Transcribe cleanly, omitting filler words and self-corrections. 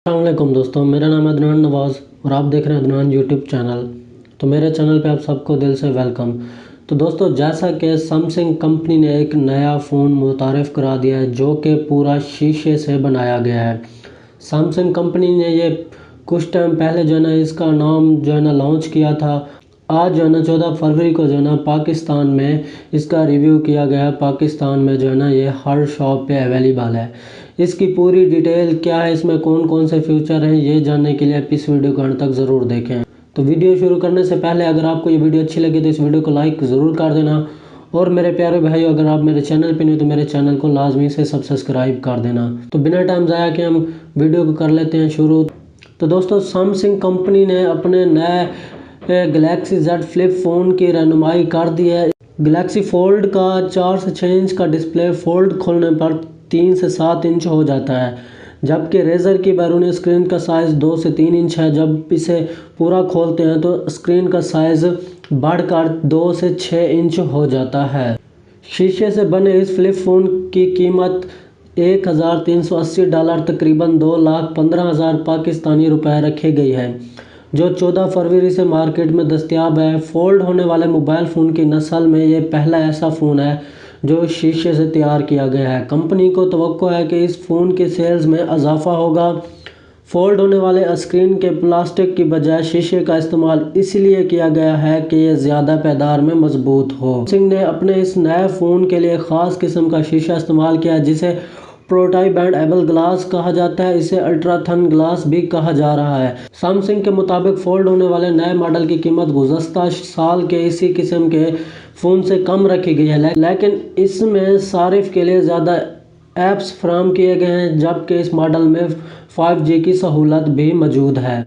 السلام علیکم دوستوں، میرا نام ہے عدنان نواز اور آپ دیکھ رہے ہیں عدنان یوٹیوب چینل۔ تو میرے چینل پہ آپ سب کو دل سے ویلکم۔ تو دوستوں، جیسا کہ سیمسنگ کمپنی نے ایک نیا فون متعارف کرا دیا ہے جو کہ پورا شیشے سے بنایا گیا ہے۔ سیمسنگ کمپنی نے یہ کچھ ٹائم پہلے اس کا نام لانچ کیا تھا۔ آج 14 فروری کو پاکستان میں اس کا ریویو کیا گیا۔ پاکستان میں یہ ہر شاپ پہ اویلیبل ہے۔ اس کی پوری ڈیٹیل کیا ہے، اس میں کون کون سے فیچر ہیں، یہ جاننے کے لیے آپ اس ویڈیو کو انت تک ضرور دیکھیں۔ تو ویڈیو شروع کرنے سے پہلے اگر آپ کو یہ ویڈیو اچھی لگے تو اس ویڈیو کو لائک ضرور کر دینا، اور میرے پیارے بھائیو، اگر آپ میرے چینل پہ نہیں تو میرے چینل کو لازمی سے سبسکرائب کر دینا۔ تو بنا ٹائم ضائع کے ہم ویڈیو کو کر لیتے ہیں شروع۔ تو دوستو، سیمسنگ کمپنی نے اپنے نئے گلیکسی زیڈ فلپ فون کی رہنمائی کر دی ہے۔ گلیکسی فولڈ کا 4 سے 6 انچ کا ڈسپلے فولڈ کھولنے پر 3 سے 7 انچ ہو جاتا ہے، جبکہ ریزر کی بیرونی اسکرین کا سائز 2 سے 3 انچ ہے۔ جب اسے پورا کھولتے ہیں تو اسکرین کا سائز بڑھ کر 2 سے 6 انچ ہو جاتا ہے۔ شیشے سے بنے اس فلپ فون کی قیمت $1380، تقریباً 2,15,000 پاکستانی روپے رکھی گئی ہے، جو 14 فروری سے مارکیٹ میں دستیاب ہے۔ فولڈ ہونے والے موبائل فون کی نسل میں یہ پہلا ایسا فون ہے جو شیشے سے تیار کیا گیا ہے۔ کمپنی کو توقع ہے کہ اس فون کی سیلز میں اضافہ ہوگا۔ فولڈ ہونے والے اسکرین کے پلاسٹک کی بجائے شیشے کا استعمال اس لیے کیا گیا ہے کہ یہ زیادہ پائیدار میں مضبوط ہو۔ سیمسنگ نے اپنے اس نئے فون کے لیے خاص قسم کا شیشہ استعمال کیا ہے جسے پروٹائی بینڈ ایبل گلاس کہا جاتا ہے۔ اسے الٹرا تھن گلاس بھی کہا جا رہا ہے۔ سیمسنگ کے مطابق فولڈ ہونے والے نئے ماڈل کی قیمت گزشتہ سال کے اسی قسم کے فون سے کم رکھی گئی ہے، لیکن اس میں صارف کے لیے زیادہ ایپس فراہم کیے گئے ہیں، جبکہ اس ماڈل میں 5G کی سہولت بھی موجود ہے۔